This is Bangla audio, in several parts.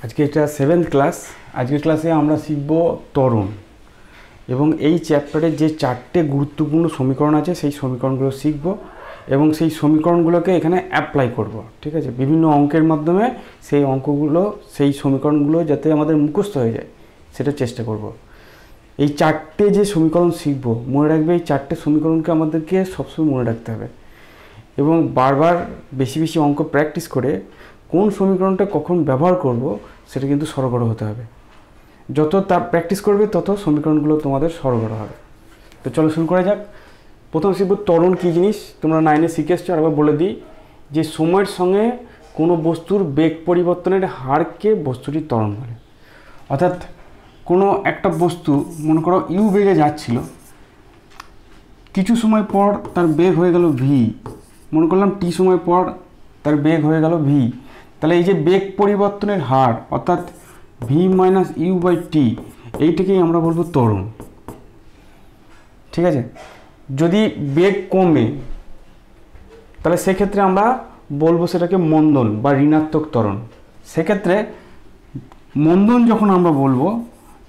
আজকে এটা 7th ক্লাস। আজকের ক্লাসে আমরা শিখব ত্বরণ এবং এই চ্যাপ্টারে যে 4টে গুরুত্বপূর্ণ সমীকরণ আছে সেই সমীকরণগুলো শিখব এবং সেই সমীকরণগুলোকে এখানে অ্যাপ্লাই করব। ঠিক আছে, বিভিন্ন অঙ্কের মাধ্যমে সেই অঙ্কগুলো সেই সমীকরণগুলো যাতে আমাদের মুখস্থ হয়ে যায় সেটা চেষ্টা করব। এই 4টে যে সমীকরণ শিখব, মনে রাখবে এই 4টে সমীকরণকে আমাদেরকে সবসময় মনে রাখতে হবে এবং বারবার বেশি বেশি অঙ্ক প্র্যাকটিস করে কোন সমীকরণটা কখন ব্যবহার করব সেটা কিন্তু সরগড় হতে হবে। যত তা প্র্যাকটিস করবে তত সমীকরণগুলো তোমাদের সরগড় হবে। তো চলো শুরু করা যাক। প্রথম শিখব ত্বরণ কী জিনিস। তোমরা 9-এ শিখে এসছো, আরেকবার বলে দিই যে সময়ের সঙ্গে কোনো বস্তুর বেগ পরিবর্তনের হারকে বস্তুটির ত্বরণ বলে। অর্থাৎ কোনো একটা বস্তু মনে করো ইউ বেগে যাচ্ছিল, কিছু সময় পর তার বেগ হয়ে গেল ভি, মনে করলাম টি সময় পর তার বেগ হয়ে গেল ভি। তাহলে এই যে বেগ পরিবর্তনের হার অর্থাৎ V minus you by T, এইটাকেই আমরা বলবো ত্বরণ। ঠিক আছে, যদি বেগ কমে তাহলে সেক্ষেত্রে আমরা বলবো সেটাকে মন্দন বা ঋণাত্মক ত্বরণ। সেক্ষেত্রে মন্দন যখন আমরা বলবো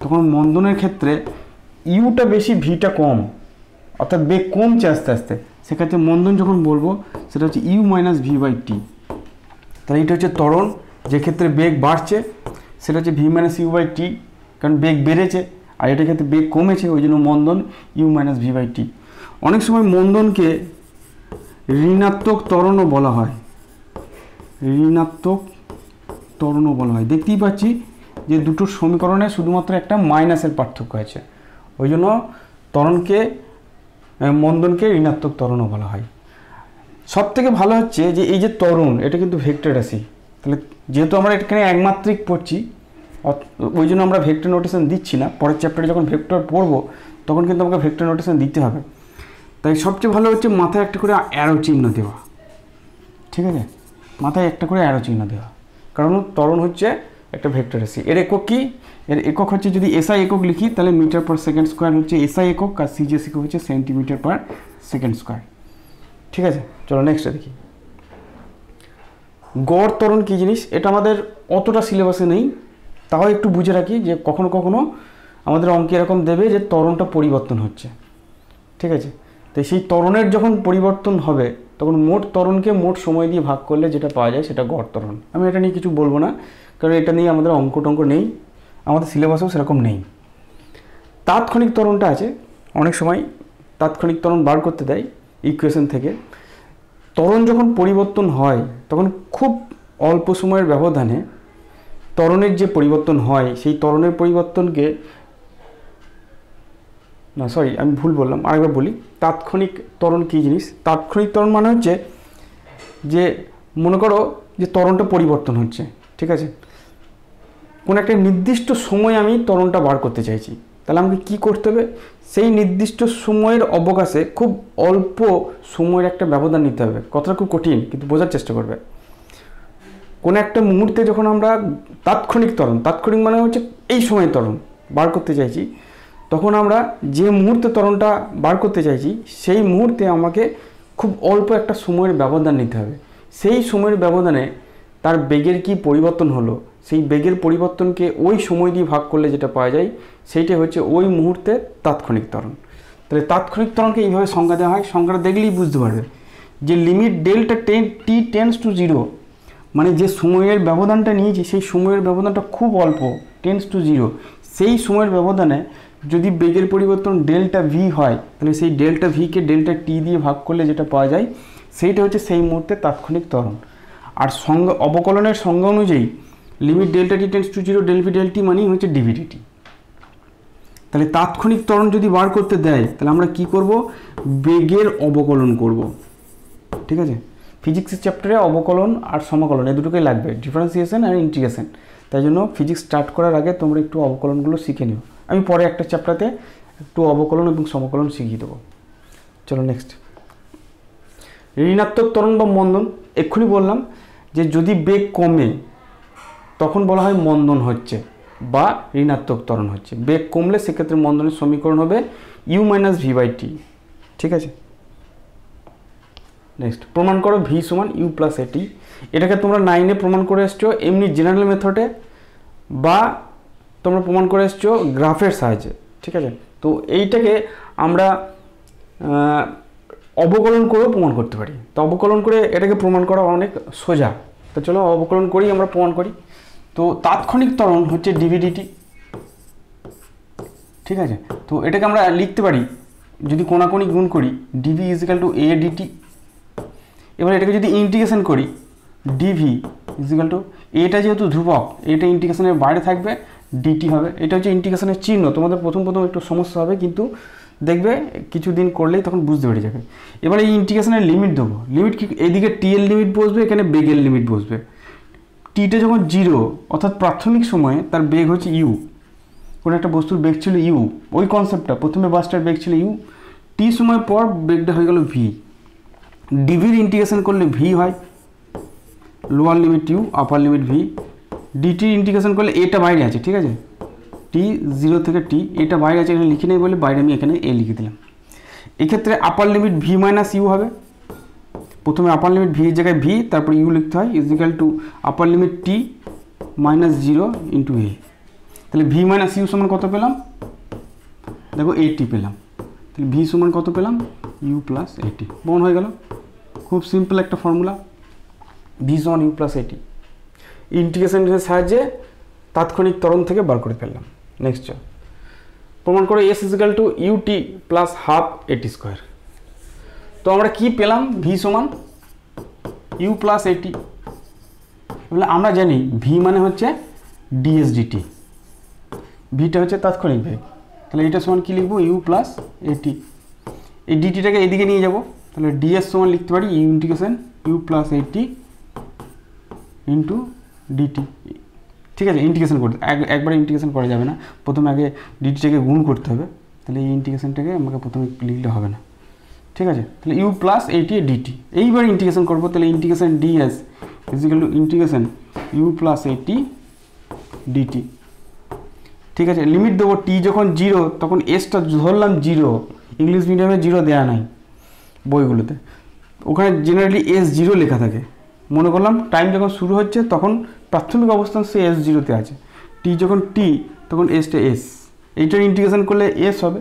তখন মন্দনের ক্ষেত্রে ইউটা বেশি ভিটা কম, অর্থাৎ বেগ কমছে আস্তে আস্তে, সেক্ষেত্রে মন্দন যখন বলবো সেটা হচ্ছে you minus V by T. তাহলে এটা হচ্ছে ত্বরণ। যে ক্ষেত্রে বেগ বাড়ছে সেটা হচ্ছে V minus you by T, কারণ বেগ বেড়েছে, আর এটার ক্ষেত্রে বেগ কমেছে ওই জন্য মন্দন you minus V by T. অনেক সময় মন্দনকে ঋণাত্মক ত্বরণও বলা হয়, ঋণাত্মক ত্বরণও বলা হয়। দেখতেই পাচ্ছি যে দুটো সমীকরণে শুধুমাত্র একটা মাইনাসের পার্থক্য আছে, ওই জন্য ত্বরণকে মন্দনকে ঋণাত্মক ত্বরণও বলা হয়। সব থেকে ভালো হচ্ছে যে এই যে ত্বরণ, এটা কিন্তু ভেক্টর রাশি। তাহলে যেহেতু আমরা এখানে একমাত্রিক পড়ছি ওই জন্য আমরা ভেক্টর নোটেশন দিচ্ছি না। পরের চ্যাপ্টারে যখন ভেক্টর পড়বো তখন কিন্তু আমাকে ভেক্টর নোটেশন দিতে হবে। তাই সবচেয়ে ভালো হচ্ছে মাথায় একটা করে অ্যারো চিহ্ন দেওয়া। ঠিক আছে, মাথায় একটা করে অ্যারো চিহ্ন দেওয়া, কারণ ত্বরণ হচ্ছে একটা ভেক্টর রাশি। এর একক কি? এর একক হচ্ছে, যদি এসআই একক লিখি তাহলে মিটার পার সেকেন্ড স্কোয়ার হচ্ছে এসআই একক, আর সিজিএস একক হচ্ছে সেন্টিমিটার পার সেকেন্ড স্কোয়ার। ঠিক আছে, চলো নেক্সটে দেখি। গড় ত্বরণ কী জিনিস, এটা আমাদের অতটা সিলেবাসে নেই, তাও একটু বুঝে রাখি যে কখনো কখনো আমাদের অঙ্কে এরকম দেবে যে ত্বরণটা পরিবর্তন হচ্ছে। ঠিক আছে, তো সেই ত্বরণের যখন পরিবর্তন হবে তখন মোট ত্বরণকে মোট সময় দিয়ে ভাগ করলে যেটা পাওয়া যায় সেটা গড় ত্বরণ। আমি এটা নিয়ে কিছু বলবো না, কারণ এটা নিয়ে আমাদের অঙ্ক টঙ্ক নেই, আমাদের সিলেবাসেও সেরকম নেই। তাৎক্ষণিক ত্বরণটা আছে, অনেক সময় তাৎক্ষণিক ত্বরণ বার করতে দেয় ইকুয়েশন থেকে। ত্বরণ যখন পরিবর্তন হয় তখন খুব অল্প সময়ের ব্যবধানে ত্বরণের যে পরিবর্তন হয় সেই ত্বরণের পরিবর্তনকে, না সরি আমি ভুল বললাম, আরেকবার বলি। তাৎক্ষণিক ত্বরণ কী জিনিস? তাৎক্ষণিক ত্বরণ মানে হচ্ছে যে মনে করো যে ত্বরণটা পরিবর্তন হচ্ছে, ঠিক আছে, কোনো একটা নির্দিষ্ট সময় আমি ত্বরণটা বার করতে চাইছি, তাহলে আমাকে কী করতে হবে? সেই নির্দিষ্ট সময়ের অবকাশে খুব অল্প সময়ের একটা ব্যবধান নিতে হবে। কথাটা খুব কঠিন, কিন্তু বোঝার চেষ্টা করবে। কোনো একটা মুহূর্তে যখন আমরা তাৎক্ষণিক ত্বরণ, তাৎক্ষণিক মানে হচ্ছে এই সময় ত্বরণ বার করতে চাইছি, তখন আমরা যে মুহূর্তে ত্বরণটা বার করতে চাইছি সেই মুহূর্তে আমাকে খুব অল্প একটা সময়ের ব্যবধান নিতে হবে। সেই সময়ের ব্যবধানে তার বেগের কি পরিবর্তন হলো, সেই বেগের পরিবর্তনকে ওই সময় দিয়ে ভাগ করলে যেটা পাওয়া যায় সেইটাই হচ্ছে ওই মুহূর্তে তাৎক্ষণিক ত্বরণ। তাহলে তাৎক্ষণিক ত্বরণকে এইভাবে সংজ্ঞা দেওয়া হয়। সংজ্ঞাটা দেখলেই বুঝতে পারবে যে limit delta T tends to zero, মানে যে সময়ের ব্যবধানটা নিয়েছি সেই সময়ের ব্যবধানটা খুব অল্প, টেন্ডস টু জিরো। সেই সময়ের ব্যবধানে যদি বেগের পরিবর্তন ডেল্টা ভি হয় তাহলে সেই ডেল্টা ভিকে ডেল্টা টি দিয়ে ভাগ করলে যেটা পাওয়া যায় সেইটা হচ্ছে সেই মুহূর্তে তাৎক্ষণিক ত্বরণ। আর সংজ্ঞা, অবকলনের সংজ্ঞা অনুযায়ী limit delta T tends to zero del V del T মানেই হচ্ছে ডিভিডিটি। তাহলে তাৎক্ষণিক ত্বরণ যদি বার করতে দেয় তাহলে আমরা কি করব? বেগের অবকলন করব। ঠিক আছে, ফিজিক্সের চ্যাপ্টারে অবকলন আর সমাকলন এই দুটোকেই লাগবে, ডিফারেন্সিয়েশন আর ইন্টিগ্রেশন। তাই জন্য ফিজিক্স স্টার্ট করার আগে তোমরা একটু অবকলনগুলো শিখে নিও। আমি পরে একটা চ্যাপ্টারে একটু অবকলন এবং সমকলন শিখিয়ে দেবো। চলো নেক্সট। ঋণাত্মক ত্বরণ বা মন্দন, এক্ষুনি বললাম যে যদি বেগ কমে তখন বলা হয় মন্দন হচ্ছে বা ঋণাত্মক ত্বরণ হচ্ছে। বেগ কমলে সেক্ষেত্রে মন্দনের সমীকরণ হবে you minus V by T. ঠিক আছে, নেক্সট প্রমাণ করো ভি সমান ইউ প্লাস এটি। এটাকে তোমরা 9-এ প্রমাণ করে এসছো। এমনি জেনারেল মেথডে বা তোমরা প্রমাণ করে এসছো গ্রাফের সাহায্যে, ঠিক আছে। তো এইটাকে আমরা অবকলন করেও প্রমাণ করতে পারি। তো অবকলন করে এটাকে প্রমাণ করা অনেক সোজা। তো চলো অবকলন করেই আমরা প্রমাণ করি। তো তাৎক্ষণিক ত্বরণ হচ্ছে ডিভিডিটি, ঠিক আছে। তো এটাকে আমরা লিখতে পারি যদি কোণাকোণি গুণ করি ডিভি ইজিক্যাল টু এ ডিটি। এবার এটাকে যদি ইন্টিগ্রেশন করি ডিভি ইজিক্যাল টু, এটা যেহেতু ধ্রুবক এটা ইন্টিগ্রেশনের বাইরে থাকবে, ডিটি হবে। এটা হচ্ছে ইন্টিগ্রেশনের চিহ্ন। তোমাদের প্রথম একটু সমস্যা হবে, কিন্তু দেখবে কিছুদিন করলেই তখন বুঝতে পেরে যাবে। এবার এই ইন্টিগ্রেশনের লিমিট দেবো। লিমিট কি, এদিকে টি এর লিমিট বসবে, এখানে বেগের লিমিট বসবে। টিটা যখন 0 অর্থাৎ প্রাথমিক সময়ে তার বেগ হচ্ছে ইউ, কোনো একটা বস্তুর বেগ ছিল ইউ, ওই কনসেপ্টটা, প্রথমে বাসটার বেগ ছিল ইউ, টি সময় পর বেগটা হয়ে গেল ভি। ডিভির ইন্টিগ্রেশন করলে ভি হয়, lower limit U upper limit V. ডিটির ইন্টিগ্রেশন করলে এটা বাইরে আছে, ঠিক আছে, টি 0 থেকে টি, এটা বাইরে আছে, এখানে লিখে নেই বলে বাইরে আমি এখানে এ লিখে দিলাম। এক্ষেত্রে upper limit V minus U হবে। প্রথমে আপার লিমিট ভি এর জায়গায় ভি, তারপর ইউ লিখতে হয়, equal to upper limit T minus 0 into A. তাহলে ভি মাইনাস ইউ সমান কত পেলাম, দেখো 80 পেলাম। তাহলে ভি সমান কত পেলাম, ইউ প্লাস 80। বন হয়ে গেল, খুব সিম্পল একটা ফর্মুলা, ভি সমান ইউ প্লাস 80। ইন্টিগ্রেশনের সাহায্যে তাৎক্ষণিক ত্বরণ থেকে বার করে ফেললাম। নেক্সট চল প্রমাণ করে S is equal to UT plus half AT square. তো আমরা কি পেলাম, ভি সমান ইউ প্লাস 80। এবার আমরা জানি ভি মানে হচ্ছে ডিএস ডিটি, ভিটা হচ্ছে তাৎক্ষণিক বেগ। তাহলে এটা সমান কি লিখবো, ইউ প্লাস 80। এই ডিটিটাকে এদিকে নিয়ে যাব, তাহলে ডিএস সমান লিখতে পারি U integration U plus 80 into DT, ঠিক আছে। ইন্টিগ্রেশন করতে একবারে ইন্টিগ্রেশন করা যাবে না, প্রথমে আগে ডিটিটাকে গুণ করতে হবে। তাহলে এই ইন্টিগ্রেশনটাকে আমাকে প্রথমে লিখলে হবে না, ঠিক আছে। তাহলে ইউ প্লাস 80 ডিটি, এইবার ইন্টিগ্রেশন করবো। তাহলে integration DS is equal to integration U plus 80 DT, ঠিক আছে। লিমিট দেবো, টি যখন 0 তখন এসটা ধরলাম 0, ইংলিশ মিডিয়ামে 0 দেওয়া নাই বইগুলোতে, ওখানে জেনারেলি S0 লেখা থাকে। মনে করলাম টাইম যখন শুরু হচ্ছে তখন প্রাথমিক অবস্থান সে S0-তে আছে, টি যখন টি তখন এসটা এস, এইটার ইন্টিগ্রেশন করলে এস হবে,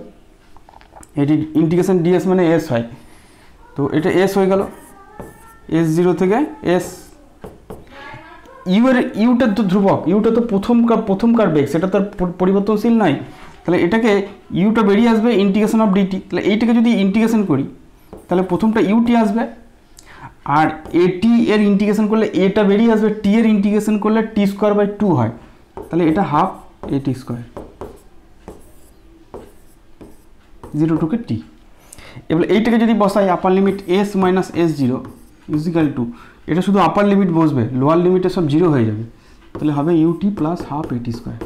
এটি ইন্টিগ্রেশন ডিএস মানে এস হয়। তো এটা এস হয়ে গেল, S0 থেকে এস। ইউটা তো ধ্রুবক, ইউটা তো প্রথমকার বেগ, সেটা তো পরিবর্তনশীল নয়। তাহলে এটাকে ইউটা বেরিয়ে আসবে ইন্টিগ্রেশন অফ ডিটি। তাহলে এইটাকে যদি ইন্টিগ্রেশন করি তাহলে প্রথমটা ইউটি আসবে, আর এটি এর ইন্টিগ্রেশন করলে এটা বেরিয়ে আসবে, টি এর ইন্টিগ্রেশন করলে টি স্কোয়ার বাই 2 হয়। তাহলে এটা হাফ এটি স্কোয়ার 0 টু টি। এবার এইটাকে যদি বসাই upper limit S minus S0 is equal to, এটা শুধু আপার লিমিট বসবে, লোয়ার লিমিটে সব 0 হয়ে যাবে। তাহলে হবে UT plus half AT square.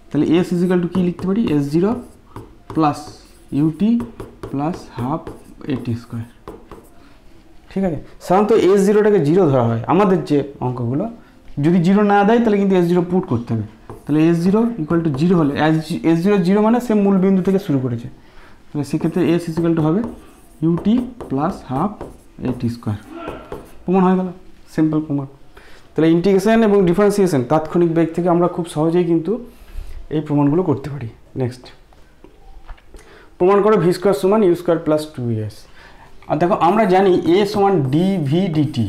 তাহলে এস ইজিক্যাল টু কী লিখতে পারি, S0 plus UT plus half AT square, ঠিক আছে। সাধারণত S0টাকে 0 ধরা হয় আমাদের যে অঙ্কগুলো, যদি 0 না দেয় তাহলে কিন্তু S0 পুট করতে হবে। তাহলে S0 ইকুয়াল টু 0 হলে, S0 0 মানে সে মূল বিন্দু থেকে শুরু করেছে, তাহলে সেক্ষেত্রে এস ইকুয়াল টু হবে UT plus half AT square. প্রমাণ হয়ে গেল, সিম্পল প্রমাণ। তাহলে ইন্টিগ্রেশন এবং ডিফারেন্সিয়েশন তাৎক্ষণিক বেগ থেকে আমরা খুব সহজেই কিন্তু এই প্রমাণগুলো করতে পারি। নেক্সট প্রমাণ করে ভি স্কোয়ার সমান ইউ স্কোয়ার প্লাস 2s। আর দেখো আমরা জানি এ সমান ডিভি ডিটি,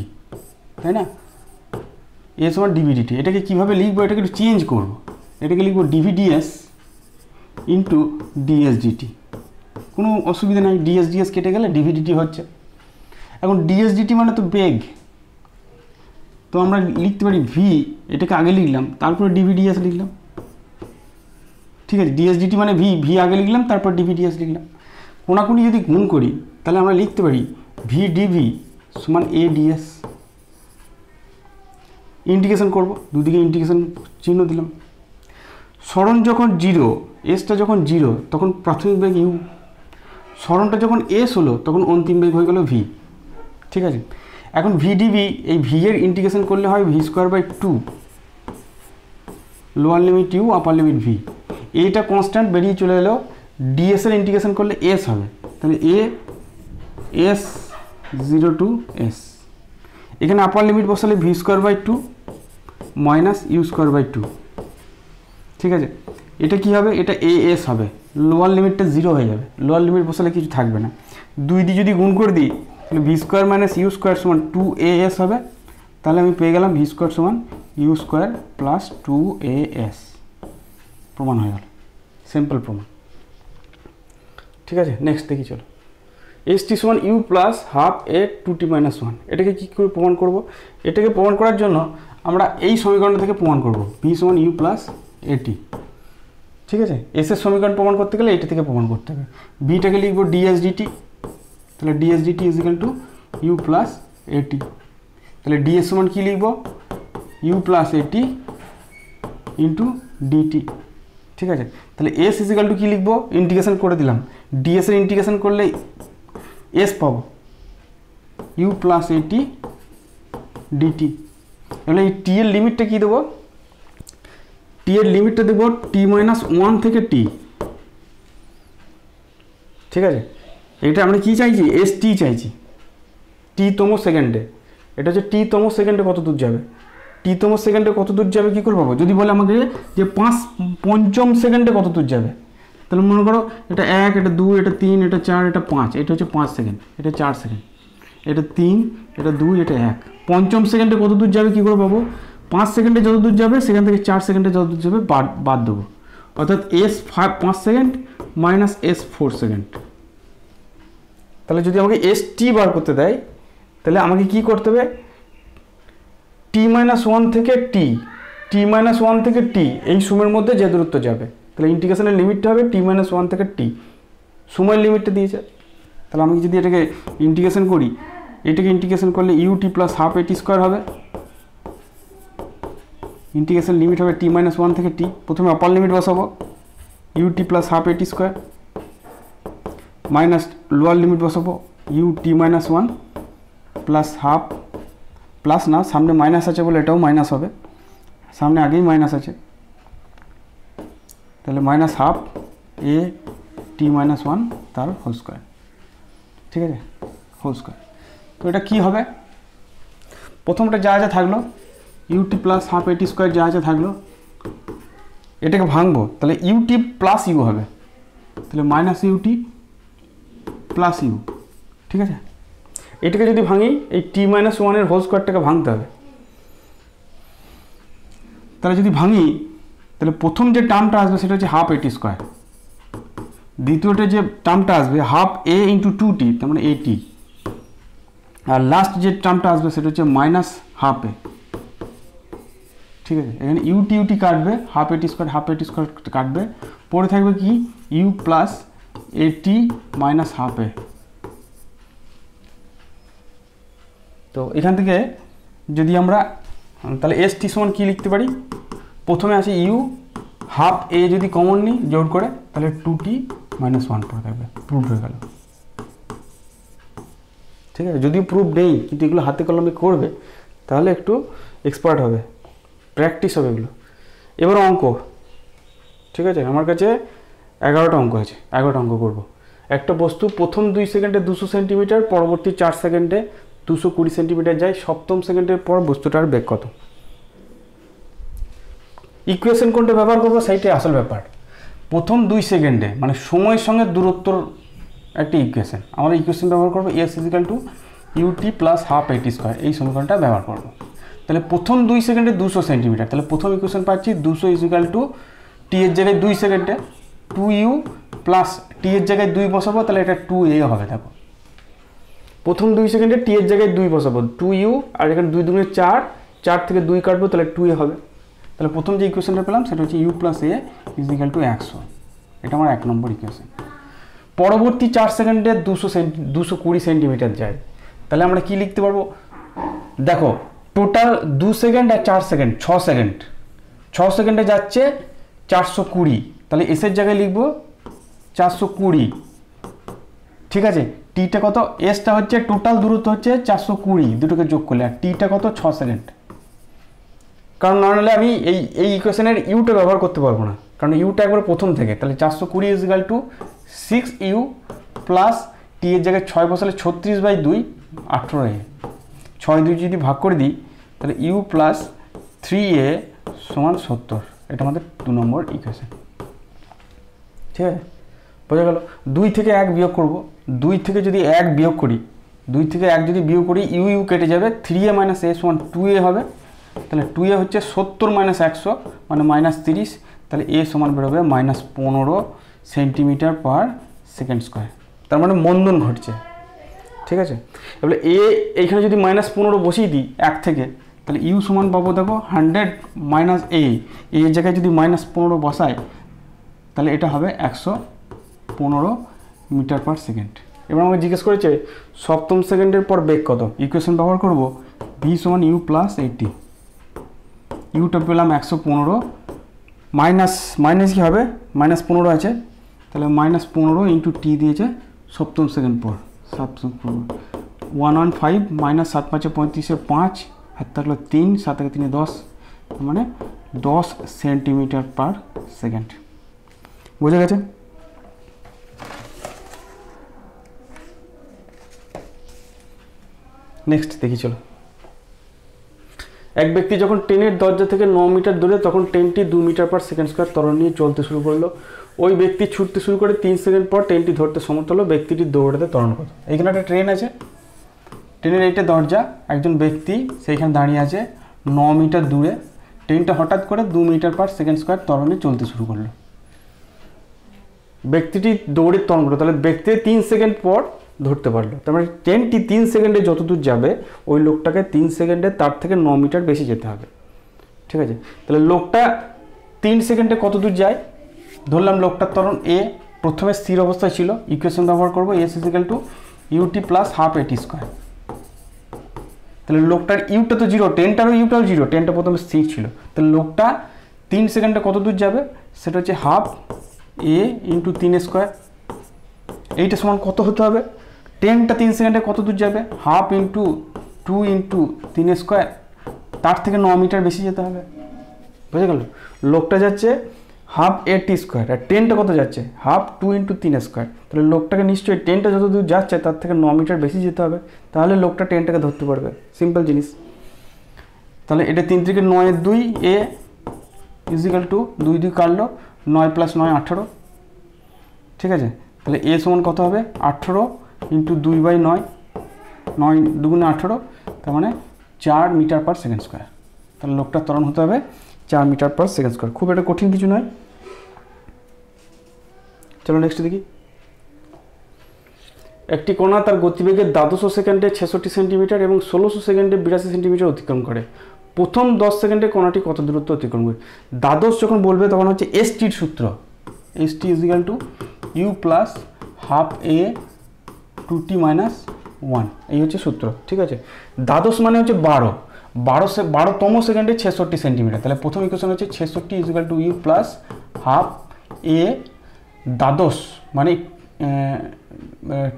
তাই না, এ সমান ডিভি ডিটি। এটাকে কীভাবে লিখবো, এটাকে একটু চেঞ্জ করবো, এটাকে লিখবো DV DS into DS DT. কোনো অসুবিধা নেই, ডিএস ডিএস কেটে গেলে ডিভি ডিটি হচ্ছে। এখন ডিএস ডিটি মানে তো বেগ, তো আমরা লিখতে পারি ভি, এটাকে আগে লিখলাম তারপরে ডিভি ডিএস লিখলাম, ঠিক আছে। ডিএস ডিটি মানে ভি আগে লিখলাম তারপর ডিভি ডিএস লিখলাম। কোনাকুনি যদি গুণ করি তাহলে আমরা লিখতে পারি ভি ডিভি সমান এ ডিএস। ইন্টিগ্রেশন করবো, দুদিকে ইন্টিগ্রেশন চিহ্ন দিলাম। সরণ যখন 0, এসটা যখন 0 তখন প্রাথমিক বেগ ইউ, সরণটা যখন এস হলো তখন অন্তিম বেগ হয়ে গেল ভি, ঠিক আছে। এখন ভি ডিভি, এই ভি এর ইন্টিগ্রেশন করলে হয় V square by 2, lower limit U upper limit V. এইটা কনস্ট্যান্ট বেরিয়ে চলে এলো, ডিএস এর ইন্টিগ্রেশন করলে এস হবে, তাহলে এস 0 টু এস। এখানে আপার লিমিট বসালে V square by 2 minus U square by 2। ঠিক আছে, এটা কি হবে, এটা এ এস হবে, লোয়ার লিমিটটা 0 হয়ে যাবে, লোয়ার লিমিট বসালে কিছু থাকবে না। 2 দিয়ে যদি গুণ করে দিই তাহলে V square minus U square সমান 2as হবে। তাহলে আমি পেয়ে গেলাম ভি স্কোয়ার সমান ইউ স্কোয়ার প্লাস 2as। প্রমাণ হয়ে গেল, সিম্পল প্রমাণ। ঠিক আছে, নেক্সট দেখি চলো। এস টি সমান U plus half A 2t minus 1। এটাকে কী করে প্রমাণ করব? এটাকে প্রমাণ করার জন্য আমরা এই সমীকরণটা থেকে প্রমাণ করব, ভি সমান ইউ প্লাস এটি। ঠিক আছে, এস এর সমীকরণ প্রমাণ করতে গেলে এটা থেকে প্রমাণ করতে হবে। বিটাকে লিখবো ডিএস ডিটি, তাহলে DS DT is equal to U plus AT. তাহলে ডিএস সমান কী লিখবো, U plus AT into DT. ঠিক আছে, তাহলে এস ইজ ইকাল টু কী লিখবো, ইন্টিগ্রেশন করে দিলাম, ডিএস এর ইন্টিগ্রেশন করলে এস পাবো, ইউ প্লাস এটি ডিটি। তাহলে এই টি এর লিমিটটা কী দেবো, টি এর লিমিটটা দেবো টি মাইনাস 1 থেকে টি। ঠিক আছে, এটা আমরা কি চাইছি, এস টি চাইছি, টি তম সেকেন্ডে। এটা হচ্ছে টি তম সেকেন্ডে কত দূর যাবে, টি তম সেকেন্ডে কত দূর যাবে কী করে পাবো, যদি বলে আমাকে যে পঞ্চম সেকেন্ডে কত দূর যাবে, তাহলে মনে করো এটা 1, এটা 2, এটা 3, এটা 4, এটা 5, এটা হচ্ছে 5 সেকেন্ড, এটা 4 সেকেন্ড, এটা 3, এটা 2, এটা 1। পঞ্চম সেকেন্ডে কত দূর যাবে কী করে পাবো, 5 সেকেন্ডে যত দূর যাবে সেখান থেকে 4 সেকেন্ডে যত দূর যাবে বাদ দেবো, অর্থাৎ S 5 second minus S 4 second. তাহলে যদি আমাকে এস টি বার করতে দেয় তাহলে আমাকে কি করতে হবে, টি মাইনাস 1 থেকে টি মাইনাস 1 থেকে টি এই সময়ের মধ্যে যে দূরত্ব যাবে, তাহলে ইন্টিগ্রেশনের লিমিটটা হবে টি মাইনাস 1 থেকে টি, সময়ের লিমিটটা দিয়েছে। তাহলে আমি যদি এটাকে ইন্টিগ্রেশন করি, এটাকে ইন্টিগ্রেশন করলে UT plus half AT square হবে, ইন্টিগ্রেশন লিমিট হবে টি মাইনাস 1 থেকে টি। প্রথমে আপার লিমিট বসাবো, UT plus half AT square minus lower limit বসাবো, U T minus 1 plus half, plus না সামনে মাইনাস আছে বলে এটাও মাইনাস হবে, সামনে আগেই মাইনাস আছে, তাহলে মাইনাস হাফ এ টি মাইনাস 1 তার হোল স্কোয়ার। ঠিক আছে, হোল স্কোয়ার। তো এটা কী হবে, প্রথমটা যা যা থাকলো UT plus half AT square যা যা থাকলো, এটাকে ভাঙবো, তাহলে ইউটি প্লাস ইউ হবে, তাহলে মাইনাস ইউটি প্লাস ইউ। ঠিক আছে, এটাকে যদি ভাঙি এই টি মাইনাস 1 হোল স্কোয়ারটাকে ভাঙতে হবে। তাহলে যদি ভাঙি তাহলে প্রথম যে টার্মটা আসবে সেটা হচ্ছে হাফ এটি স্কোয়ার, দ্বিতীয়টা যে টার্মটা আসবে হাফ এ ইন্টু 2t, তার মানে এটি, আর লাস্ট যে টার্মটা আসবে সেটা হচ্ছে মাইনাস হাফ এ। ঠিক আছে, এখানে ইউটি ইউটি কাটবে, হাফ এটি স্কোয়ার কাটবে, পরে থাকবে কি ইউ প্লাস এটি মাইনাস হাফ এ। তো এখান থেকে যদি আমরা তাহলে এস টি সমান কী লিখতে পারি, প্রথমে আছে ইউ, হাফ এ যদি কমন নিই জোর করে তাহলে 2t মাইনাস 1 পড়ে থাকবে, প্রুভ হয়ে গেল। ঠিক আছে, যদিও প্রুফ নেই কিন্তু এগুলো হাতে কলমে করবে তাহলে একটু এক্সপার্ট হবে, প্র্যাকটিস হবে এগুলো। এবার অঙ্ক, ঠিক আছে, আমার কাছে 11টা অঙ্ক আছে, 11টা অঙ্ক করবো। একটা বস্তু প্রথম 2 সেকেন্ডে 200 সেন্টিমিটার, পরবর্তী 4 সেকেন্ডে 220 সেন্টিমিটার যায়, সপ্তম সেকেন্ডের পর বস্তুটার বেগ কত। ইকুয়েশন কোনটা ব্যবহার করবো সেইটাই আসল ব্যাপার। প্রথম 2 সেকেন্ডে মানে সময়ের সঙ্গে দূরত্বর একটা ইকুয়েশন, আমরা ইকুয়েশন ব্যবহার করবো S is equal to UT plus half AT square, এই সমীকরণটা ব্যবহার করবো। তাহলে প্রথম 2 সেকেন্ডে 200 সেন্টিমিটার, তাহলে প্রথম ইকুয়েশন পাচ্ছি 200 ইজিক্যাল টু টি এর জায়গায় 2 সেকেন্ডে 2u প্লাস টি এর জায়গায় 2 বসাবো, তাহলে এটা 2a হবে। দেখো প্রথম 2 সেকেন্ডে টি এর জায়গায় 2 বসাবো, 2u, আর এখানে 2 দুগুণে 4, 4 থেকে 2 কাটবো তাহলে 2a হবে। তাহলে প্রথম যে ইকুয়েশনটা পেলাম সেটা হচ্ছে U plus A is equal to 100, এটা আমার 1 নম্বর ইকুয়েশন। পরবর্তী 4 সেকেন্ডে 220 সেন্টিমিটার যায়, তাহলে আমরা কি লিখতে পারবো, দেখো টোটাল 2 সেকেন্ড আর 4 সেকেন্ড 6 সেকেন্ড, 6 সেকেন্ডে যাচ্ছে 420, তাহলে এসের জায়গায় লিখবো 420। ঠিক আছে, টিটা কত, এসটা হচ্ছে টোটাল দূরত্ব হচ্ছে 420, দুটোকে যোগ করলে, আর টিটা কত 6 সেকেন্ড। কারণ নর্মালি আমি এই ইকুয়েশনের ইউটা ব্যবহার করতে পারবো না, কারণ ইউটা একবার প্রথম থেকে, তাহলে 420 ইজিক্যাল টু 6u প্লাস টি এর জায়গায় 6 বসালে 36/2 18a, 6 2 যদি ভাগ করে দিই তাহলে ইউ প্লাস 3a সমান 70, এটা আমাদের 2 নম্বর ইকুয়েশন। ঠিক আছে, বোঝা গেল। 2 থেকে 1 বিয়োগ করব, 2 থেকে যদি 1 বিয়োগ করি, 2 থেকে 1 যদি বিয়োগ করি ইউ ইউ কেটে যাবে, 3a মাইনাস a সমান 2a হবে। তাহলে 2a হচ্ছে 70 মাইনাস 100 মানে মাইনাস 30, তাহলে a সমান বেরোবে minus 15 centimetre per second square. তার মানে মন্দন ঘটছে। ঠিক আছে, এবারে a এইখানে যদি মাইনাস 15 বসিয়ে দিই 1 থেকে, তাহলে ইউ সমান পাবো দেখো 100 মাইনাস a, এর জায়গায় যদি মাইনাস 15 বসায় তাহলে এটা হবে 115 মিটার পার সেকেন্ড। এবার আমাকে জিজ্ঞেস করেছে সপ্তম সেকেন্ডের পর বেগ কত, ইকুয়েশন ব্যবহার করব v সমান ইউ প্লাস 80, ইউটা পেলাম 115, মাইনাস কি হবে, মাইনাস 15 আছে, তাহলে মাইনাস 15 ইন্টু টি দিয়েছে সপ্তম সেকেন্ড পর, 115 মাইনাস 7 5 35 5, হাত থাকলো 3, 7 3 10, মানে 10 সেন্টিমিটার পার সেকেন্ড। বোঝা গেছে? নেক্সট দেখি চলো। এক ব্যক্তি যখন ট্রেনের দরজা থেকে 9 মিটার দূরে, তখন ট্রেনটি 2 মিটার পার সেকেন্ড স্কোয়ার ত্বরণ নিয়ে চলতে শুরু করলো। ওই ব্যক্তি ছুটতে শুরু করে 3 সেকেন্ড পর ট্রেনটি ধরতে সমর্থ হলো। ব্যক্তিটির দৌড়াতে ত্বরণ কত? এইখানে একটা ট্রেন আছে, ট্রেনের এইটা দরজা, একজন ব্যক্তি সেইখানে দাঁড়িয়ে আছে 9 মিটার দূরে, ট্রেনটা হঠাৎ করে 2 মিটার পার সেকেন্ড স্কোয়ার ত্বরণে চলতে শুরু করলো। ব্যক্তিটি দৌড়ের ত্বরণ করলো, তাহলে ব্যক্তি 3 সেকেন্ড পর ধরতে পারলো। তার মানে ট্রেনটি 3 সেকেন্ডে যতদূর যাবে ওই লোকটাকে 3 সেকেন্ডে তার থেকে 9 মিটার বেশি যেতে হবে। ঠিক আছে, তাহলে লোকটা 3 সেকেন্ডে কত দূর যায়, ধরলাম লোকটার ত্বরণ এ, প্রথমে স্থির অবস্থায় ছিল, ইকুয়েশন ব্যবহার করবো S equal to UT plus half AT square. তাহলে লোকটার ইউটা তো জিরো, ট্রেনটারও ইউটাও জিরো, ট্রেনটা প্রথমে স্থির ছিল, তাহলে লোকটা 3 সেকেন্ডে কত দূর যাবে, সেটা হচ্ছে হাফ এ ইন্টু 3 স্কোয়ার। এইটা সমান কত হতে হবে, ট্রেনটা 3 সেকেন্ডে কত দূর যাবে, হাফ ইন্টু 2 ইন্টু 3 স্কোয়ার, তার থেকে 9 মিটার বেশি যেতে হবে। বুঝে গেল? লোকটা যাচ্ছে হাফ এ টি স্কোয়ার, আর ট্রেনটা কত যাচ্ছে হাফ 2 ইন্টু 3 স্কোয়ার, তাহলে লোকটাকে নিশ্চয়ই ট্রেনটা যত দূর যাচ্ছে তার থেকে 9 মিটার বেশি যেতে হবে, তাহলে লোকটা ট্রেনটাকে ধরতে পারবে। সিম্পল জিনিস। তাহলে এটা 3 থেকে 9 এর 2 এ ইজিক্যাল টু 2 2 কাটলো, 9 প্লাস 9 18। ঠিক আছে, তাহলে এ সমান কত হবে 18 ইন্টু 2/9, 9 2 18, তার মানে 4 মিটার পার সেকেন্ড স্কোয়ার। তাহলে লোকটার ত্বরণ হতে হবে 4 মিটার পার সেকেন্ড স্কোয়ার। খুব একটা কঠিন কিছু নয়। চলো নেক্সট দেখি। একটি কণা তার গতিবেগের 1200 সেকেন্ডে 66 সেন্টিমিটার এবং 1600 সেকেন্ডে 82 সেন্টিমিটার অতিক্রম করে। প্রথম 10 সেকেন্ডে কণাটি কত দূরত্ব অতিক্রম করে? 12 যখন বলবে তখন হচ্ছে এসটির সূত্র, ST is equal to U plus half A 2t minus 1, এই হচ্ছে সূত্র। ঠিক আছে, 12 মানে হচ্ছে 12তম সেকেন্ডে 66 সেন্টিমিটার, তাহলে প্রথম ইকুয়েশন হচ্ছে 66 equal to U plus half A 12 মানে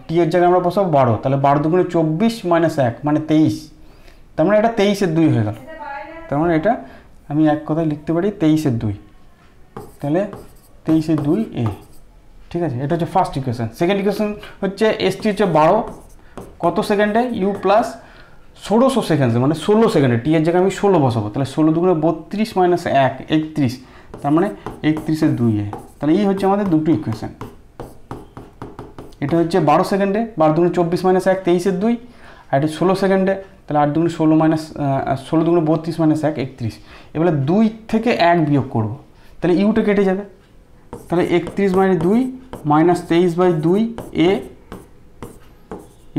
টি এর জায়গায় আমরা বসাবো 12, তাহলে 12 দুগুণে 24 মাইনাস 1 মানে 23, তার মানে এটা 23 এর 2 হয়ে গেল। তার মানে এটা আমি এক কথায় লিখতে পারি 23 এর 2, তাহলে 23 এর 2 এ। ঠিক আছে, এটা হচ্ছে ফার্স্ট ইকুয়েশন। সেকেন্ড ইকুয়েশন হচ্ছে এসটি হচ্ছে 12 কত সেকেন্ডে, ইউ প্লাস 1600 সেকেন্ডে মানে 16 সেকেন্ডে, টি এর জায়গায় আমি 16 বসাবো, তাহলে 16 দুগুণে 32 মাইনাস 1 31, তার মানে 31 এর 2 এ। তাহলে এই হচ্ছে আমাদের দুটো ইকুয়েশন। এটা হচ্ছে 12 সেকেন্ডে, 12 দুগুণে 24 মাইনাস 1 23 এর 2, আর এটা 16 সেকেন্ডে, তাহলে 8 দুগুণে 16 মাইনাস 16 দুগুণে 32 মাইনাস 1 31। এবারে 2 থেকে 1 বিয়োগ করব, তাহলে ইউটা কেটে যাবে, তাহলে 31 মাইনাস 2 মাইনাস 23/2 এ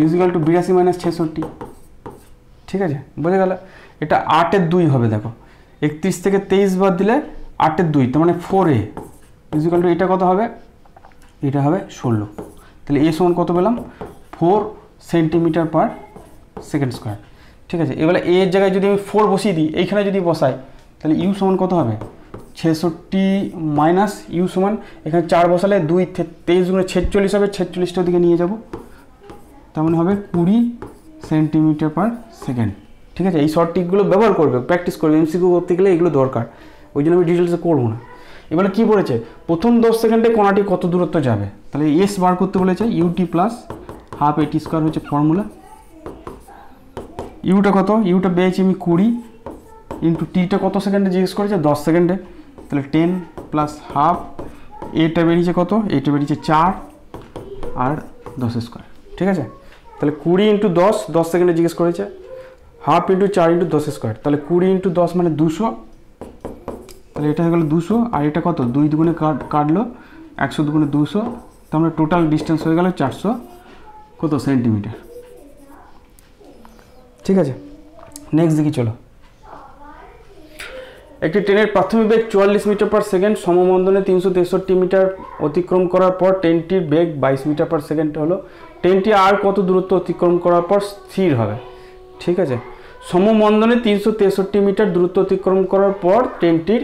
ইউজিক্যাল টু 82 মাইনাস 66। ঠিক আছে, বোঝা গেল? এটা 8 এর 2 হবে। দেখো 31 থেকে 23 বাদ দিলে 8 এর 2, তার মানে 4a ইউজিক্যাল টু এটা কত হবে, এটা হবে 16। তাহলে এ সমান কত পেলাম 4 সেন্টিমিটার পার সেকেন্ড স্কোয়ার। ঠিক আছে, এবারে এ এর জায়গায় যদি আমি 4 বসিয়ে দিই, এইখানে যদি বসাই তাহলে ইউ সমান কত হবে 66 মাইনাস ইউ সমান এখানে 4 বসালে 2 23 গুণে 46 হবে, 46টা দিকে নিয়ে যাব, তার মানে হবে 20 সেন্টিমিটার পার সেকেন্ড। ঠিক আছে, এই শর্ট ট্রিকগুলো ব্যবহার করবে, প্র্যাকটিস করবে, এমসিকিউ করতে গেলে এগুলো দরকার, ওই জন্য আমি ডিটেলসে করবো না। এবারে কী বলেছে, প্রথম 10 সেকেন্ডে কণাটি কত দূরত্ব যাবে, তাহলে এস বার করতে বলেছে, UT plus half AT square হচ্ছে ফর্মুলা। ইউটা কত, ইউটা পেয়েছি আমি 20 ইন্টু টিটা কত সেকেন্ডে জিজ্ঞেস করেছে, 10 সেকেন্ডে, তাহলে 10 প্লাস হাফ, এটা বেরিয়েছে কত, এটা বেরিয়েছে 4 আর 10 স্কোয়ার, ঠিক আছে। তাহলে 20 ইন্টু 10, 10 সেকেন্ডে জিজ্ঞেস করেছে, হাফ ইন্টু 4 ইন্টু 10 স্কোয়ার, তাহলে 20 ইন্টু 10 মানে 200, তাহলে এটা হয়ে গেলো 200, আর এটা কত, 2 দুগুণে কাটলো 100 দুগুণে 200, তার মানে টোটাল ডিস্টেন্স হয়ে গেল 400 কত সেন্টিমিটার, ঠিক আছে। নেক্সট দেখি চলো। একটি ট্রেনের প্রাথমিক বেগ 44 মিটার পার সেকেন্ড, সমমন্দনে 363 মিটার অতিক্রম করার পর ট্রেনটির বেগ 22 মিটার পার সেকেন্ড হলো। ট্রেনটি আর কত দূরত্ব অতিক্রম করার পর স্থির হবে, ঠিক আছে। সমমন্দনে 363 মিটার দূরত্ব অতিক্রম করার পর ট্রেনটির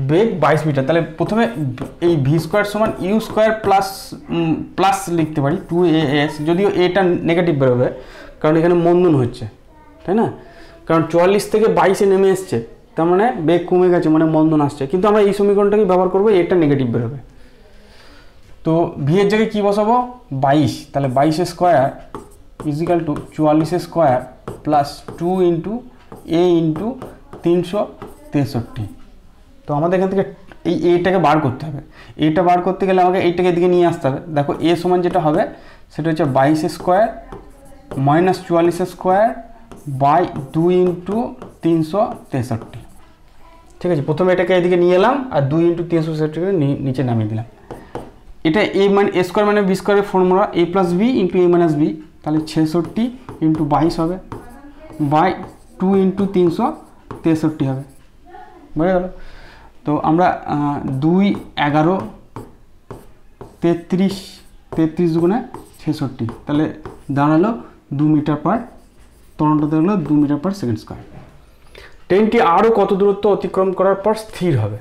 বেগ 22 মিটার, তাহলে প্রথমে এই ভি স্কোয়ার সমান ইউ স্কোয়ার প্লাস লিখতে পারি 2as, যদিও এটা নেগেটিভ বেরোবে কারণ এখানে মন্দন হচ্ছে, তাই না, কারণ 44 থেকে 22-এ নেমে এসছে, তার মানে বেগ কমে গেছে, মানে মন্দন আসছে, কিন্তু আমরা এই সমীকরণটাকে ব্যবহার করবো, এটা নেগেটিভ বেরোবে। তো ভি এর জায়গায় কী বসাবো, 22, তাহলে 22 square equal to 44 square plus 2 into A into 363। তো আমাদের এখান থেকে এই এটাকে বার করতে হবে, এটা বার করতে গেলে আমাকে এইটাকে এদিকে নিয়ে আসতে হবে। দেখো এ সমান যেটা হবে সেটা হচ্ছে 22 square minus 44 square by 2 into 363, ঠিক আছে। প্রথমে এটাকে এদিকে নিয়ে এলাম আর 2 ইন্টু 363 নিচে নামিয়ে দিলাম। এটা এ মানে এ স্কোয়ার মানে বি স্কোয়ারের ফর্মুলা, এ প্লাস বি ইন্টু এ মাইনাস বি, তাহলে 66 ইন্টু 22 হবে বাই 2 ইন্টু 363 হবে, বুঝে গেল। তো আমরা 2 11 33 দুগুণে 66, তাহলে দাঁড়ালো 2 মিটার পার, ত্বরণটা দাঁড়ালো 2 মিটার পার সেকেন্ড স্কোয়ার। ট্রেনটি আরও কত দূরত্ব অতিক্রম করার পর স্থির হবে,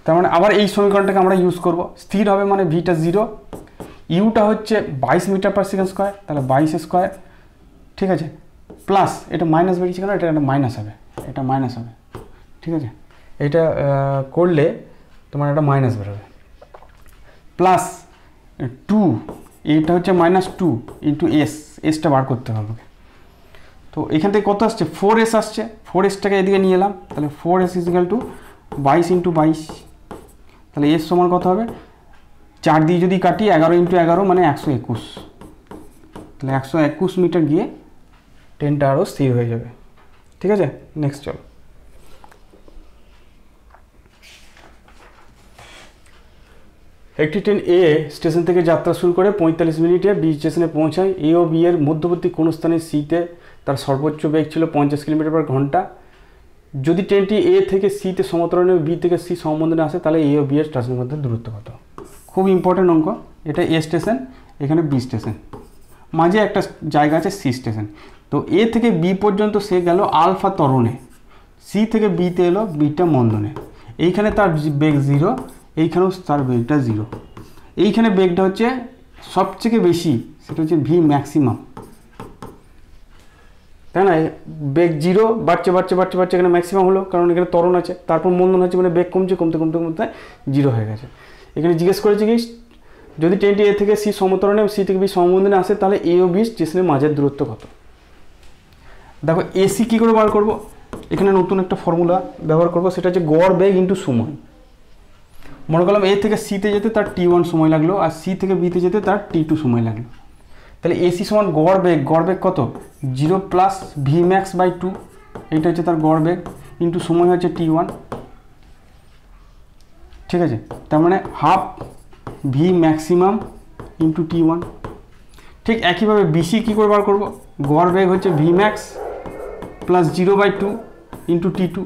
তার মানে আবার এই সমীকরণটাকে আমরা ইউজ করব। স্থির হবে মানে ভিটা 0, ইউটা হচ্ছে 22 মিটার পার সেকেন্ড স্কোয়ার, তাহলে 22 স্কোয়ার, ঠিক আছে, প্লাস এটা মাইনাস বেরিয়েছে কেন, এটা একটা মাইনাস হবে, এটা মাইনাস হবে, ঠিক আছে। এটা করলে তোমার একটা মাইনাস বেরোবে, প্লাস 2, এইটা হচ্ছে -2 ইন্টু এসটা বার করতে হবে আমাকে। তো এখান থেকে কত আসছে, 4s আসছে, 4sটাকে এদিকে নিয়ে এলাম, তাহলে 4s ইজিক্যাল টু 22 ইন্টু 22, তাহলে এস সমান কত হবে, 4 দিয়ে যদি কাটি 11 ইন্টু 11 মানে 121, তাহলে 121 মিটার গিয়ে ট্রেনটা আরও স্থির হয়ে যাবে, ঠিক আছে। নেক্সট চলো। একটি ট্রেন এ স্টেশন থেকে যাত্রা শুরু করে 45 মিনিটে বি স্টেশনে পৌঁছায়। এ ও বি এর মধ্যবর্তী কোন স্থানে সিতে তার সর্বোচ্চ বেগ ছিল 50 কিলোমিটার পার ঘন্টা। যদি ট্রেনটি এ থেকে সিতে সমতরণে বি থেকে সি সমবন্ধনে আসে, তাহলে এ ও বি এর স্টেশনের মধ্যে দূরত্ব কত। খুব ইম্পর্টেন্ট অঙ্ক, এটা এ স্টেশন, এখানে বি স্টেশন, মাঝে একটা জায়গা আছে সি স্টেশন। তো এ থেকে বি পর্যন্ত সে গেল আলফা ত্বরণে, সি থেকে বিতে এলো বিটা মন্দনে। এইখানে তার বেগ 0, এইখানেও তার বেগটা 0। এইখানে বেগটা হচ্ছে সবথেকে বেশি, সেটা হচ্ছে ভি ম্যাক্সিমাম, তাই না। বেগ 0 বাড়ছে বাড়ছে বাড়ছে বাড়ছে, এখানে ম্যাক্সিমাম হলো কারণ এখানে ত্বরণ আছে, তারপর মন্দন হচ্ছে মানে বেগ কমছে, কমতে কমতে কমতে 0 হয়ে গেছে। এখানে জিজ্ঞেস করেছে কি, যদি ট্রেনটি এ থেকে সি সমতরণে সি থেকে বি সমবন্ধনে আসে, তাহলে এ ও বি স্টেশনের মাঝের দূরত্ব কত। দেখো এসি কী করে বার করব, এখানে নতুন একটা ফর্মুলা ব্যবহার করব, সেটা হচ্ছে গড় বেগ ইন্টু সময়। মনে করলাম এ থেকে সিতে যেতে তার t1 সময় লাগলো, আর সি থেকে বিতে যেতে তার t2 সময় লাগলো, তাহলে এসি সমান গড় বেগ কত, 0 প্লাস ভি ম্যাক্স বাই 2, এইটা হচ্ছে তার গড় বেগ, ইন্টু সময় হচ্ছে t1, ঠিক আছে। তার মানে half V maximum into t1। ঠিক একইভাবে বিসি কী করে বার করবো, গড় বেগ হচ্ছে V max plus 0/2 into t2,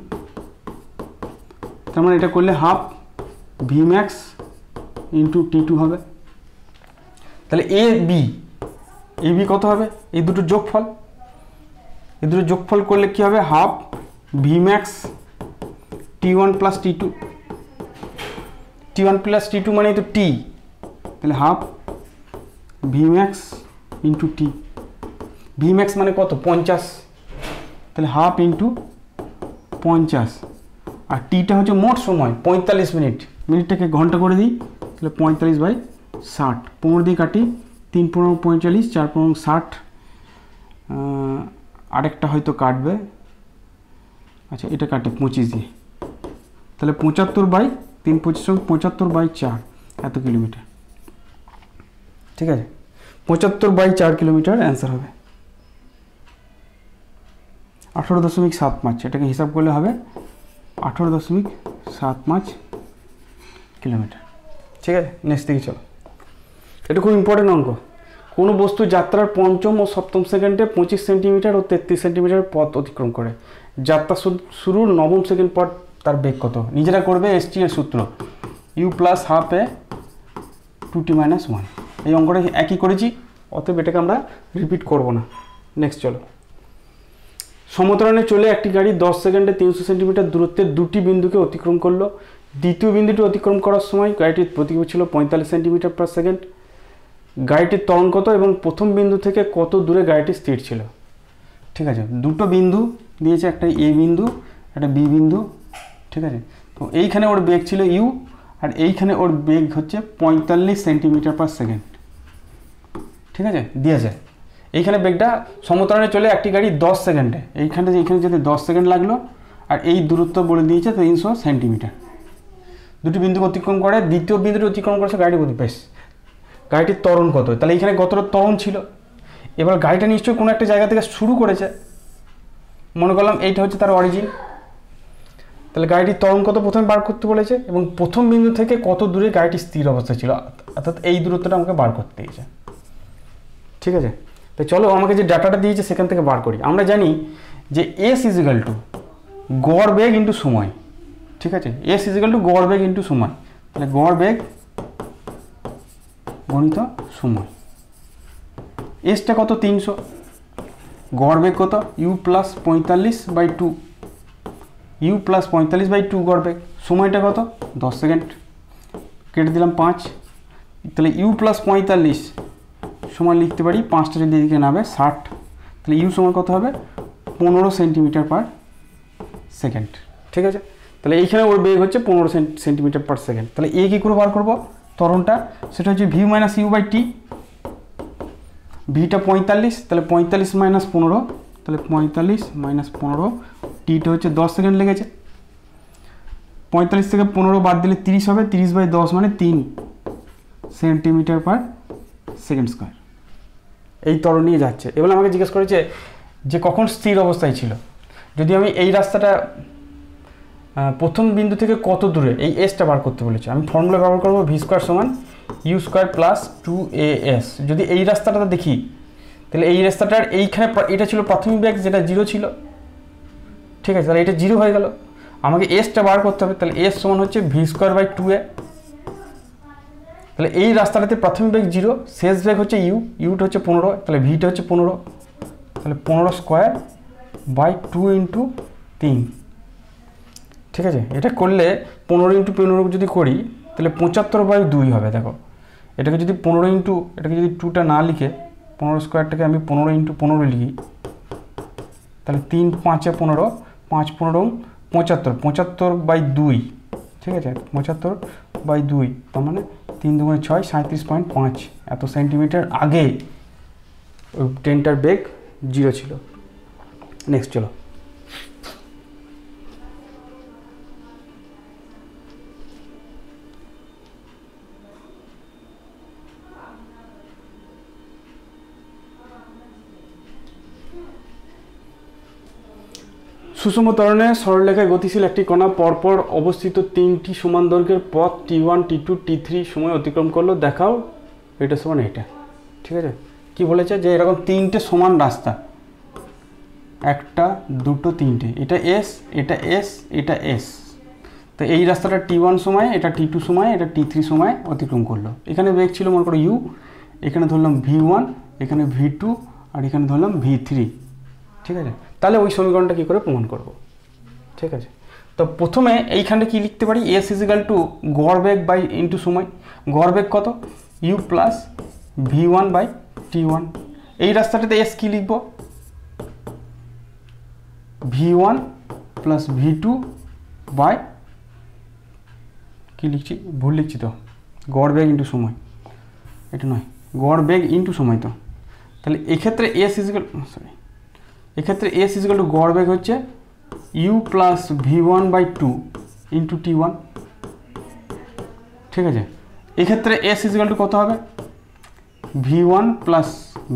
তার মানে এটা করলে half V max into t2 হবে। তাহলে এ বি কত হবে, এই দুটো যোগফল, এই দুটো যোগফল করলে কি হবে, half V max t1 plus t2, t1 plus t2 মানে তো t, তাহলে half V max into T. V max মানে কত, 50, তাহলে হাফ ইন্টু 50, আর টিটা হচ্ছে মোট সময় 45 মিনিট, মিনিটটাকে ঘন্টা করে দিই, তাহলে 45/60, 15 দিয়ে কাটি, 3 × 45, 4 × 60, আরেকটা হয়তো কাটবে, আচ্ছা এটা কাটি 25 দিয়ে, তাহলে 75/3 এত কিলোমিটার। ঠিক আছে, 75/4 কিলোমিটার অ্যান্সার হবে 18.75। এটাকে হিসাব করলে হবে 18.75 কিলোমিটার। ঠিক আছে, নেক্সট দিকে চলো। এটা খুব ইম্পর্টেন্ট অঙ্ক। কোনো বস্তু যাত্রার পঞ্চম ও সপ্তম সেকেন্ডে 25 সেন্টিমিটার ও 33 সেন্টিমিটার পথ অতিক্রম করে। যাত্রা শুরুর নবম সেকেন্ড পর তার বেগ কত? নিজেরা করবে। এসটি এর সূত্র u plus half A 2t minus 1। এই অঙ্কটা একই করেছি, অতএব এটাকে আমরা রিপিট করব না। নেক্সট চলো। সমতরণে চলে একটি গাড়ি 10 সেকেন্ডে 300 সেন্টিমিটার দূরত্বের দুটি বিন্দুকে অতিক্রম করলো। দ্বিতীয় বিন্দুটি অতিক্রম করার সময় গাড়িটির প্রতিবেগ ছিল 45 সেন্টিমিটার পার সেকেন্ড। গাড়িটির ত্বরণ কত এবং প্রথম বিন্দু থেকে কত দূরে গাড়িটি স্থির ছিল? ঠিক আছে, দুটো বিন্দু দিয়েছে, একটা এ বিন্দু একটা বি বিন্দু। ঠিক আছে, তো এইখানে ওর বেগ ছিল ইউ, আর এইখানে ওর বেগ হচ্ছে 45 সেন্টিমিটার পার সেকেন্ড। ঠিক আছে, দিয়েছে এইখানে বেগটা। সমতরণে চলে একটি গাড়ি 10 সেকেন্ডে, এইখানে যেতে 10 সেকেন্ড লাগলো, আর এই দূরত্ব বলে দিয়েছে 300 সেন্টিমিটার। দুটি বিন্দুকে অতিক্রম করে, দ্বিতীয় বিন্দুটি অতিক্রম করেছে গাড়ির গতি। বেশ, গাড়িটির ত্বরণ কত? তাহলে এইখানে কতটা ত্বরণ ছিল? এবার গাড়িটা নিশ্চয়ই কোনো একটা জায়গা থেকে শুরু করেছে, মনে করলাম এইটা হচ্ছে তার অরিজিন। তাহলে গাড়িটির ত্বরণ কত প্রথমে বার করতে বলেছে, এবং প্রথম বিন্দু থেকে কত দূরে গাড়িটি স্থির অবস্থায় ছিল, অর্থাৎ এই দূরত্বটা আমাকে বার করতে দিয়েছে। ঠিক আছে, তো চলো আমাকে যে ডাটাটা দিয়েছে সেখান থেকে বার করি। আমরা জানি যে এস ইজিক্যাল টু গড় বেগ ইন্টু সময়। ঠিক আছে, এস ইজিক্যাল টু গড় বেগ ইন্টু সময়। তাহলে গড় বেগ গণিত সময়। এসটা কত? 300। গড় বেগ কত? U plus 45/2। ইউ প্লাস 45/2 গড় বেগ। সময়টা কত? 10 সেকেন্ড। কেটে দিলাম 5। তাহলে ইউ প্লাস 45 সময় লিখতে পারি, 5টা যদি এদিকে নামে 60। তাহলে ইউ সময় কত হবে? 15 সেন্টিমিটার পার সেকেন্ড। ঠিক আছে, তাহলে এইখানে ওর বেগ হচ্ছে 15 সেন্টিমিটার পার সেকেন্ড। তাহলে এ কী করে বার করবো ত্বরণটা? সেটা হচ্ছে V minus you by T. ভিটা 45, তাহলে 45 মাইনাস 15, তাহলে 45 মাইনাস 15, টিটা হচ্ছে 10 সেকেন্ড লেগেছে। 45 থেকে 15 বাদ দিলে 30 হবে, 30/10 মানে 3 সেন্টিমিটার পার সেকেন্ড স্কোয়ার। এই ত্বরণ নিয়ে যাচ্ছে। এবার আমাকে জিজ্ঞেস করেছে যে কখন স্থির অবস্থায় ছিল। যদি আমি এই রাস্তাটা প্রথম বিন্দু থেকে কত দূরে, এই এসটা বার করতে বলেছে, আমি ফর্মুলা ব্যবহার করবো ভি স্কোয়ার সমান ইউ স্কোয়ার প্লাস 2as। যদি এই রাস্তাটা দেখি, তাহলে এই রাস্তাটার এইখানে এটা ছিল প্রাথমিক বেগ, যেটা 0 ছিল। ঠিক আছে, তাহলে এটা 0 হয়ে গেল। আমাকে এসটা বার করতে হবে, তাহলে এস সমান হচ্ছে ভি স্কোয়ার বাই 2a। তাহলে এই রাস্তাটাতে প্রাথমিক বেগ 0, শেষ বেগ হচ্ছে ইউ, ইউটা হচ্ছে 15, তাহলে ভিটা হচ্ছে 15, তাহলে 15 স্কোয়ার বাই 2 ইন্টু 3। ঠিক আছে, এটা করলে 15 ইন্টু 15 যদি করি তাহলে 75/2 হবে। দেখো, এটাকে যদি 15 ইন্টু, এটাকে যদি 2টা না লিখে 15 স্কোয়ারটাকে আমি 15 ইন্টু 15 লিখি, তাহলে 3 5 15, 5 15 75, 75/2। ঠিক আছে, 75/2, তার মানে 3 2 6, 37.5 এত সেন্টিমিটার আগে ওই ট্রেনটার বেগ 0 ছিল। নেক্সট চলো। সুষম ত্বরণে সরলরেখায় গতিশীল একটি কণা পরপর অবস্থিত 3টি সমান দৈর্ঘ্যের পথ T1 T2 T3 সময় অতিক্রম করলো। দেখাও এটা সমান এটা। ঠিক আছে, কি বলেছে যে এরকম 3টে সমান রাস্তা, 1 2 3টে, এটা এস, এটা এস, এটা এস। তো এই রাস্তাটা T1 সময়, এটা T2 সময়, এটা T3 সময় অতিক্রম করলো। এখানে বেগ ছিল মনে করো ইউ, এখানে ধরলাম V1, এখানে V2, আর এখানে ধরলাম V3। ঠিক আছে, তাহলে ওই সমীকরণটা কী করে প্রমাণ করব? ঠিক আছে, তো প্রথমে এইখানটা কি লিখতে পারি? এস ইজিক্যাল টু গড় বেগ বাই ইন্টু সময়। গড় বেগ কত? U plus V1 by T1। এই রাস্তাটাতে এস কি লিখব? V1 প্লাস V2 বাই, কি লিখছি, ভুল লিখছি তো, গড় বেগ ইন্টু সময়, এটা নয়, গড় বেগ ইন্টু সময়। তো তাহলে এক্ষেত্রে এস ইজিক্যাল, সরি, এক্ষেত্রে এস ইজিক্যাল টু গড় বেগ হচ্ছে U plus v1 by two into t1। ঠিক আছে, এক্ষেত্রে s ইজ ইকুয়াল টু কত হবে, v1 plus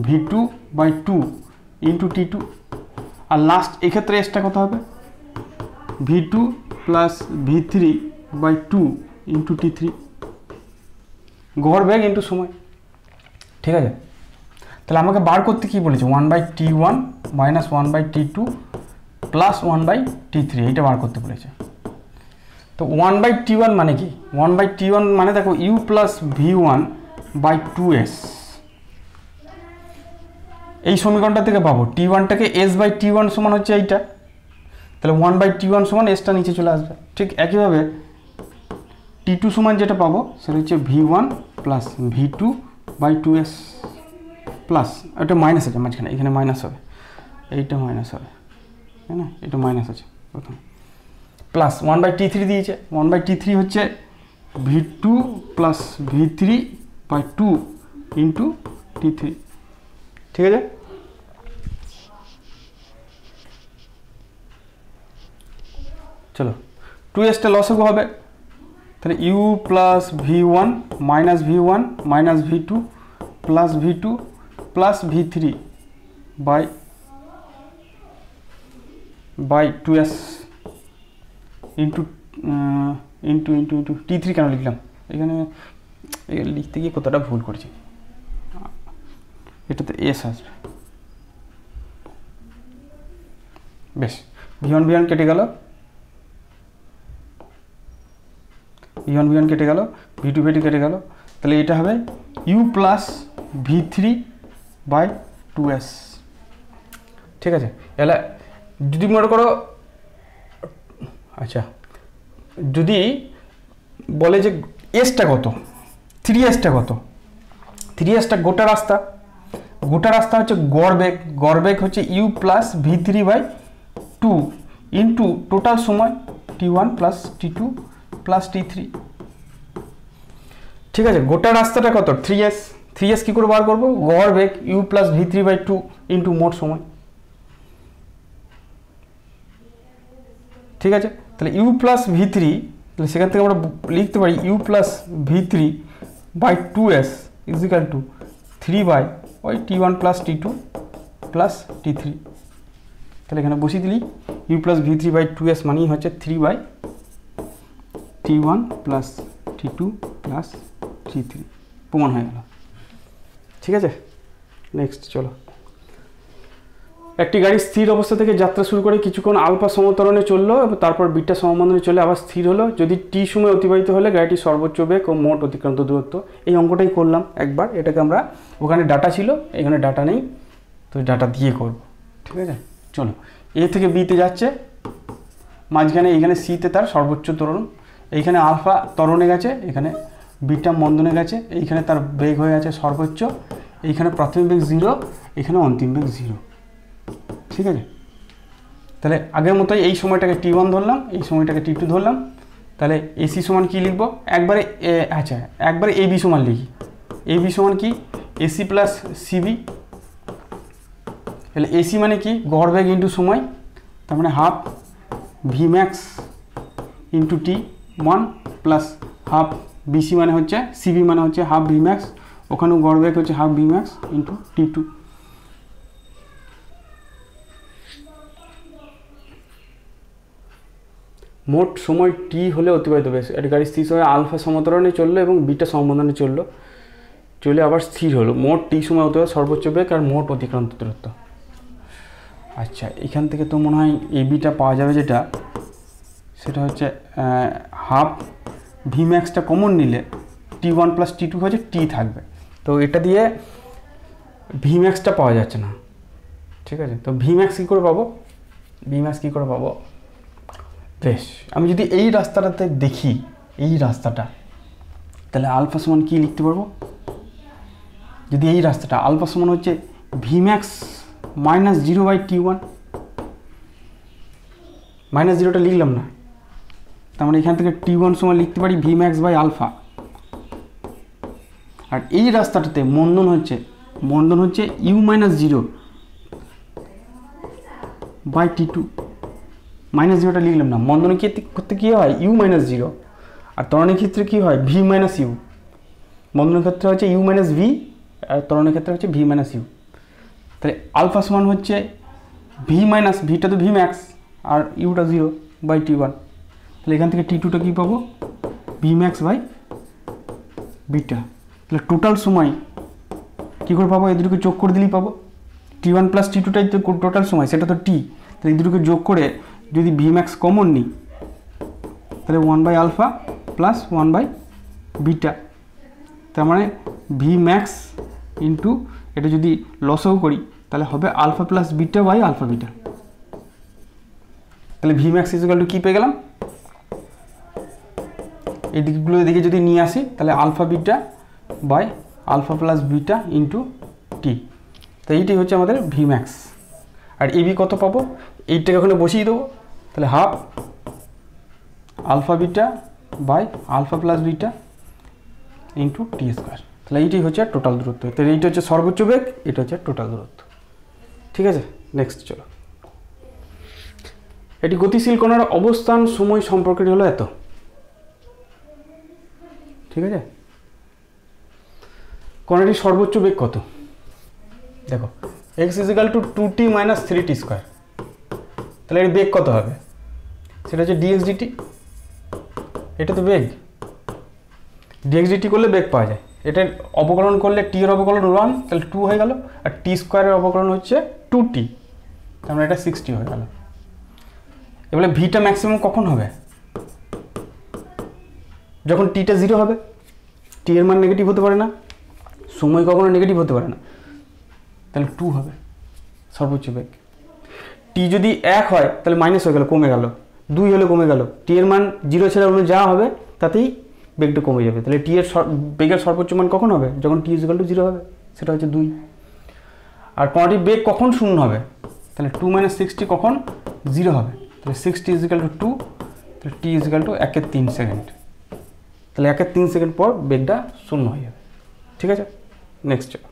v2 by two into t2। আর লাস্ট এক্ষেত্রে এসটা কত হবে, v2 plus v3 by two into t3। গড় বেগ ইন্টু সময়। ঠিক আছে, তাহলে আমাকে বার করতে কি বলেছে, 1/t1 minus 1/t2 plus 1/t3, এইটা বার করতে বলেছে। তো 1/t1 মানে কি, 1/t1 মানে দেখো u plus v1 by 2s, এই সমীকরণটা থেকে পাবো t1টাকে s/t1 সমান হচ্ছে এইটা, তাহলে 1/t1 সমান এসটা নিচে চলে আসবে। ঠিক একইভাবে t2 সমান যেটা পাবো সেটা হচ্ছে v1 plus v2 by 2s plus, এটা মাইনাস আছে মাঝখানে, এখানে মাইনাস হবে, এইটা মাইনাস হবে, তাই না, এটা মাইনাস আছে প্রথমে, প্লাস 1/t3 দিয়েছে, 1/t3 হচ্ছে v2 plus v3 by two into t3। ঠিক আছে, চলো 2sটা লসাগু হবে, তাহলে u plus v1 minus v1 minus v2 plus v2 plus v3 by 2s into into into into t3 কেন লিখলাম, এখানে লিখতে গিয়ে কতটা ভুল করেছি, এটাতে s আসবে। বেশ, v1 v1 কেটে গেল, v1 v1 কেটে গেল, v2 v2 কেটে গেল, তাহলে এটা হবে u plus v3 by 2s। ঠিক আছে, এলা যদি মনে করো, আচ্ছা যদি বলে যে এসটা কত, 3sটা কত, 3sটা গোটা রাস্তা, গোটা রাস্তা হচ্ছে গড় বেগ, গড় বেগ হচ্ছে u plus v3 by two into total সময় t1 plus t2 plus t3। ঠিক আছে, গোটা রাস্তাটা কত, 3s, 3s কী করে বার করবো, গড় বেগ u plus v3 by two into মোট সময়। ঠিক আছে, তাহলে u প্লাস v3, তাহলে সেখান থেকে আমরা লিখতে পারি u plus v3 by 2s is equal to 3 by ওই t1 plus t2 plus t3। তাহলে এখানে বসিয়ে দিলি u plus v3 by 2s মানেই হচ্ছে 3 by t1 plus t2 plus t3, প্রমাণ হয়ে গেল। ঠিক আছে, নেক্সট চলো। একটি গাড়ি স্থির অবস্থা থেকে যাত্রা শুরু করে কিছুক্ষণ আলফা সমতরণে চললো এবং তারপর বিটা সমবন্ধনে চলে আবার স্থির হলো, যদি টি সময় অতিবাহিত হলে গাড়িটির সর্বোচ্চ বেগ ও মোট অতিক্রান্ত দূরত্ব। এই অঙ্কটাই করলাম একবার, এটাকে আমরা, ওখানে ডাটা ছিল এখানে ডাটা নেই, তো ডাটা দিয়ে করব। ঠিক আছে, চলো এ থেকে বিতে যাচ্ছে, মাঝখানে এইখানে সিতে তার সর্বোচ্চ ত্বরণ, এইখানে আলফা ত্বরণে গেছে, এখানে বিটা মন্দনে গেছে, এইখানে তার বেগ হয়ে গেছে সর্বোচ্চ, এইখানে প্রাথমিক বেগ 0, এখানে অন্তিম বেগ 0। ঠিক আছে, তাহলে আগের মতোই এই সময়টাকে t1 ধরলাম, এই সময়টাকে t2 ধরলাম, তাহলে এসি সমান কি লিখবো, একবারে আচ্ছা একবারে এবি সমান লিখি, এবি সমান কি এসি প্লাস সিবি, তাহলে এসি মানে কি গড় বেগ ইন্টু সময়, তার মানে half V max into t1 plus half BC মানে হচ্ছে সিবি মানে হচ্ছে হাফ ভি ম্যাক্স, ওখানেও গড় বেগ হচ্ছে half V max into t2। মোট সময় টি হলে অতিবাহিত বেশ, একটা গাড়ি স্থির সময় আলফা সমতরণে চললো এবং বিটা সমবন্ধনে চললো, চলে আবার স্থির হলো, মোট টি সময় অতিবাহিত সর্বোচ্চ বেগ আর মোট অতিক্রান্ত দূরত্ব। আচ্ছা, এখান থেকে তো মনে হয় এই বিটা পাওয়া যাবে, যেটা সেটা হচ্ছে হাফ ভি ম্যাক্সটা কমন নিলে t1 প্লাস t2 হচ্ছে টি থাকবে, তো এটা দিয়ে ভি ম্যাক্সটা পাওয়া যাচ্ছে না। ঠিক আছে, তো ভি ম্যাক্স কী করে পাবো, ভি ম্যাক্স কী করে পাবো, বেশ আমি যদি এই রাস্তাটাতে দেখি, এই রাস্তাটা, তাহলে আলফা সমান কী লিখতে পারবো, যদি এই রাস্তাটা আলফা সমান হচ্ছে V max minus 0/t1, minus 0টা লিখলাম না, তার মানে এখান থেকে t1 সমান লিখতে পারি ভি ম্যাক্স বাই আলফা। আর এই রাস্তাটাতে মন্দন হচ্ছে ইউ মাইনাস 0/t2, মাইনাস জিরোটা লিখলাম না, মন্দনের ক্ষেত্রে কী হয় ইউ মাইনাস জিরো, আর ত্বরণের ক্ষেত্রে কী হয় ভি মাইনাস ইউ। মন্দনের ক্ষেত্রে হচ্ছে ইউ মাইনাস ভি, আর ত্বরণের ক্ষেত্রে হচ্ছে ভি মাইনাস ইউ। তাহলে আলফা সমান হচ্ছে ভি মাইনাস, ভিটা তো ভি ম্যাক্স আর ইউটা 0/T1। তাহলে এখান থেকে T2টা কী পাবো ভি ম্যাক্স বাই বিটা। তাহলে টোটাল সময় কী করে পাবো, এই দুটোকে যোগ করে দিলেই পাবো। T1 প্লাস T2টাই তো টোটাল সময়, সেটা তো টি। তাহলে এই দুটোকে যোগ করে যদি ভি ম্যাক্স কমন নিই তাহলে 1/α প্লাস 1/β। তার মানে ভি ম্যাক্স ইন্টু এটা যদি লসও করি তাহলে হবে alpha plus beta by alpha beta. তাহলে V max is equal to কী পেয়ে গেলাম, এই দিকগুলো এদিকে যদি নিয়ে আসি তাহলে alpha beta by alpha plus beta into T. তো এইটাই হচ্ছে আমাদের ভি ম্যাক্স। আর এবি কত পাবো, এইটাকে ওখানে বসিয়ে দেবো, তাহলে half alpha beta by alpha plus beta into T square. তাহলে এইটাই হচ্ছে টোটাল দূরত্ব। তাহলে এইটা হচ্ছে সর্বোচ্চ বেগ, এটা হচ্ছে টোটাল দূরত্ব। ঠিক আছে, নেক্সট চলো। এটি গতিশীল কণার অবস্থান সময় সম্পর্কটি হলো এত। ঠিক আছে, কণাটির সর্বোচ্চ বেগ কত, দেখো x = 2t - 3t স্কোয়ার। তাহলে এর বেগ কত হবে, সেটা হচ্ছে dx dt। এটা তো বেগ, dx dt করলে বেগ পাওয়া যায়। এটার অবকলন করলে t এর অবকলন 1, তাহলে 2 হয়ে গেল, আর t স্কোয়ারের অবকলন হচ্ছে 2t, তার মানে এটা 60 হয়ে গেল। এবারে ভিটা ম্যাক্সিমাম কখন হবে, যখন টিটা 0 হবে। টি এর মান নেগেটিভ হতে পারে না, সময় কখনো নেগেটিভ হতে পারে না, তাহলে 2 হবে সর্বোচ্চ বেগ। টি যদি 1 হয় তাহলে মাইনাস হয়ে গেল, কমে গেল। 2 হলে কমে গেল। টি এর মান 0 ছেড়ে অন্য যা হবে তাতেই বেগটা কমে যাবে। তাহলে টি এর বেগের সর্বোচ্চ মান কখন হবে, যখন টি = 0 হবে, সেটা হচ্ছে 2। আর কণাটির বেগ কখন 0 হবে, তাহলে 2 - 60 কখন 0 হবে, তাহলে 60 = 2, তাহলে টি = 1/3 সেকেন্ড। তাহলে 1/3 সেকেন্ড পর বেগটা 0 হয়ে যাবে। ঠিক আছে, নেক্সট চলো।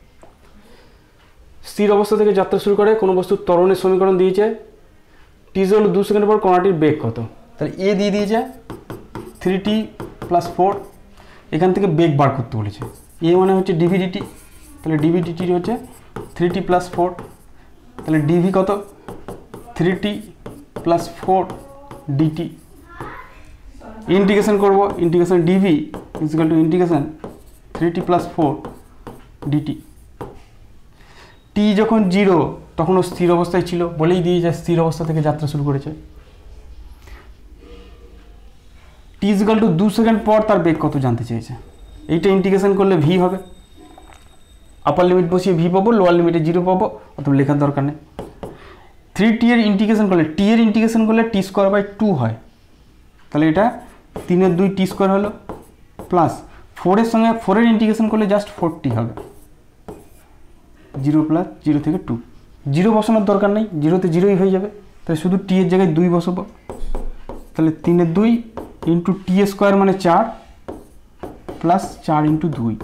স্থির অবস্থা থেকে যাত্রা শুরু করে কোনো বস্তুর ত্বরণের সমীকরণ দিয়েছে, টি হলো 2 সেকেন্ড পর কণাটির বেগ কত। তাহলে এ দিয়ে দিয়েছে 3t + 4। এখান থেকে বেগ বার করতে বলেছে। এ মানে হচ্ছে ডিভি ডিটি, তাহলে ডিভি ডিটি হচ্ছে 3t + 4। তাহলে ডিভি কত, 3t + 4 ডিটি। ইন্টিগ্রেশন করব, integration dv = integration 3t + 4 dt. T যখন 0 তখন ও স্থির অবস্থায় ছিল, বলেই দিয়ে যায় স্থির অবস্থা থেকে যাত্রা শুরু করেছে। টি = 2 সেকেন্ড পর তার বেগ কত জানতে চেয়েছে। এইটা ইন্টিগ্রেশন করলে ভি হবে, আপার লিমিট বসিয়ে ভি পাবো, লোয়ার লিমিটে 0 পাবো, অত লেখার দরকার নেই। 3t এর ইন্টিগ্রেশন করলে, টি এর ইন্টিগ্রেশন করলে t²/2 হয়, তাহলে এটা 3 × 2 t² হলো, প্লাস 4 এর সঙ্গে 4 এর ইন্টিগ্রেশন করলে জাস্ট 4t হবে। 0 + 0 থেকে 2, 0 বসানোর দরকার নেই, 0 তে 0ই হয়ে যাবে। তাহলে শুধু টি এর জায়গায় 2 বসাবো, তাহলে 3 × 2 × t² মানে 4 প্লাস 4 × 2।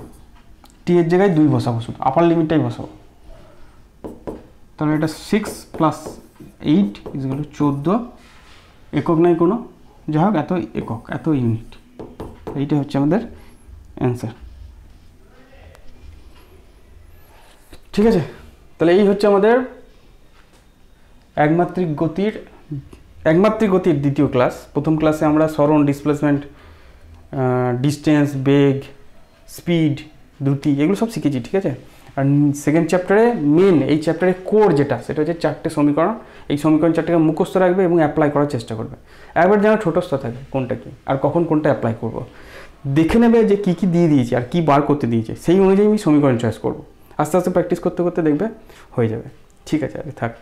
টি এর জায়গায় 2 বসাবো, শুধু আপার লিমিটটাই বসাবো। তাহলে এটা 6 + 8 = 14। একক নাই কোনো, যা হোক এত একক, এত ইউনিট। এইটা হচ্ছে আমাদের অ্যান্সার। ঠিক আছে, তাহলে এই হচ্ছে আমাদের একমাত্রিক গতির দ্বিতীয় ক্লাস। প্রথম ক্লাসে আমরা সরণ, ডিসপ্লেসমেন্ট, ডিস্টেন্স, বেগ, স্পিড, দ্রুতি এগুলো সব শিখেছি। ঠিক আছে, আর সেকেন্ড চ্যাপ্টারে মেন, এই চ্যাপ্টারে কোর যেটা, সেটা হচ্ছে 4টে সমীকরণ। এই সমীকরণ 4টাকে মুখস্থ রাখবে এবং অ্যাপ্লাই করার চেষ্টা করবে। একবার যেন ছোটস্থ থাকে কোনটা কি আর কখন কোনটা অ্যাপ্লাই করব, দেখে নেবে যে কী কী দিয়ে দিয়েছে আর কী বার করতে দিয়েছে, সেই অনুযায়ী আমি সমীকরণ চয়েস করব। আস্তে আস্তে প্র্যাকটিস করতে করতে দেখবে হয়ে যাবে। ঠিক আছে, থাক।